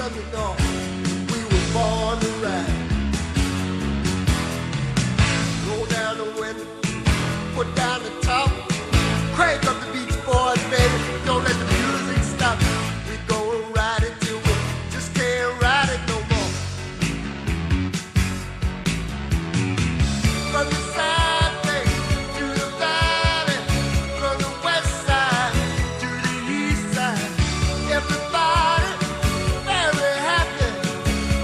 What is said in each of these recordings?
from the north. We were born to ride. Roll down the window, put down the top, crank up the Beach Boys, baby. Don't let the music stop. We go and ride it till we just can't ride it no more. From the side bay to the valley, from the west side to the east side, everybody very happy,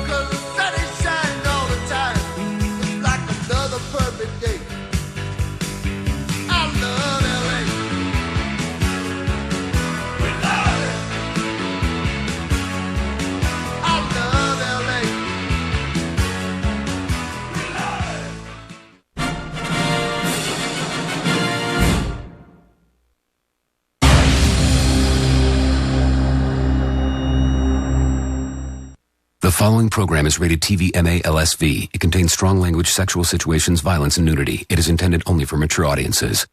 'cause the sun is shining all the time. It's like another perfect day. I love LA. We love it. I love LA. We love it. The following program is rated TV MA LSV. It contains strong language, sexual situations, violence, and nudity. It is intended only for mature audiences.